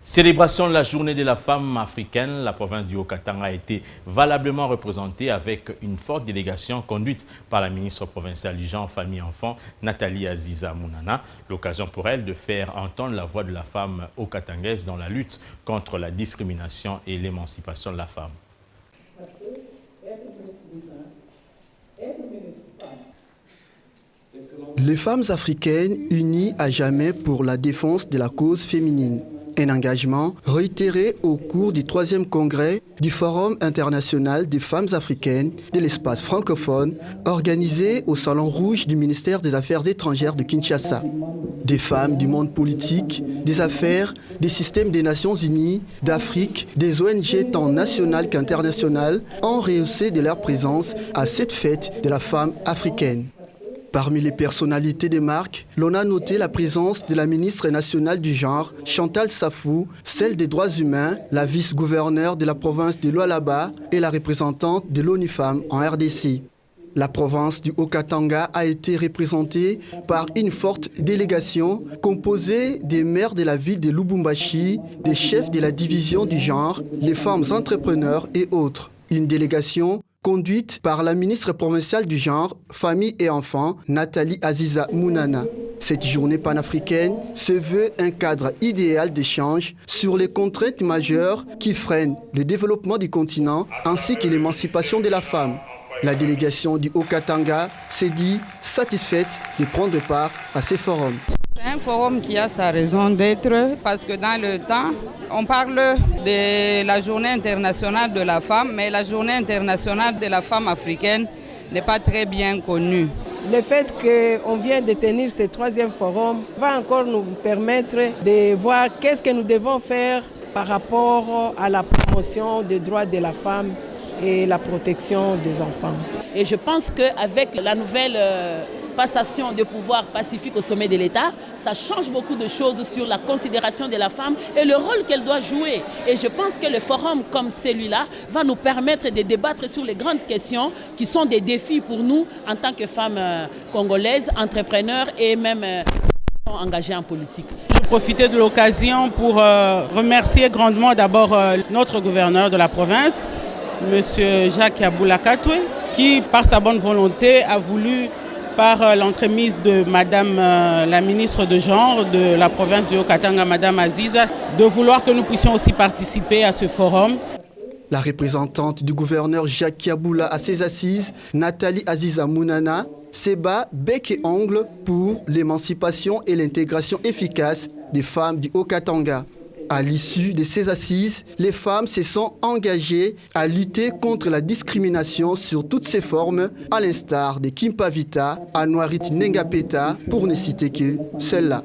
Célébration de la journée de la femme africaine, la province du Haut-Katanga a été valablement représentée avec une forte délégation conduite par la ministre provinciale du genre, famille et enfants, Nathalie Aziza Mounana. L'occasion pour elle de faire entendre la voix de la femme haut-katangaise dans la lutte contre la discrimination et l'émancipation de la femme. Les femmes africaines unies à jamais pour la défense de la cause féminine. Un engagement réitéré au cours du 3e congrès du Forum international des femmes africaines de l'espace francophone, organisé au Salon Rouge du ministère des Affaires étrangères de Kinshasa. Des femmes du monde politique, des affaires, des systèmes des Nations Unies, d'Afrique, des ONG tant nationales qu'internationales ont rehaussé de leur présence à cette fête de la femme africaine. Parmi les personnalités des marques, l'on a noté la présence de la ministre nationale du genre, Chantal Safou, celle des droits humains, la vice-gouverneure de la province de Lualaba et la représentante de l'ONU Femmes en RDC. La province du Haut-Katanga a été représentée par une forte délégation composée des maires de la ville de Lubumbashi, des chefs de la division du genre, les femmes entrepreneurs et autres. Une délégation conduite par la ministre provinciale du genre, famille et enfants, Nathalie Aziza Mounana. Cette journée panafricaine se veut un cadre idéal d'échange sur les contraintes majeures qui freinent le développement du continent ainsi que l'émancipation de la femme. La délégation du Haut-Katanga s'est dit satisfaite de prendre part à ces forums. C'est un forum qui a sa raison d'être parce que dans le temps, on parle de la journée internationale de la femme, mais la journée internationale de la femme africaine n'est pas très bien connue. Le fait qu'on vient de tenir ce 3e forum va encore nous permettre de voir qu'est-ce que nous devons faire par rapport à la promotion des droits de la femme et la protection des enfants. Et je pense qu'avec la nouvelle passation de pouvoir pacifique au sommet de l'État, ça change beaucoup de choses sur la considération de la femme et le rôle qu'elle doit jouer. Et je pense que le forum comme celui-là va nous permettre de débattre sur les grandes questions qui sont des défis pour nous en tant que femmes congolaises, entrepreneurs et même engagées en politique. Je profitais de l'occasion pour remercier grandement d'abord notre gouverneur de la province, M. Jacques Yaboula Katoué, qui par sa bonne volonté a voulu, par l'entremise de Madame la ministre de genre de la province du Haut-Katanga, Madame Aziza, de vouloir que nous puissions aussi participer à ce forum. La représentante du gouverneur Jacques Yaboula à ses assises, Nathalie Aziza Mounana, se bat bec et ongle pour l'émancipation et l'intégration efficace des femmes du Haut-Katanga. À l'issue de ces assises, les femmes se sont engagées à lutter contre la discrimination sur toutes ses formes, à l'instar de Kimpavita, Anouarit Nengapeta, pour ne citer que celle-là.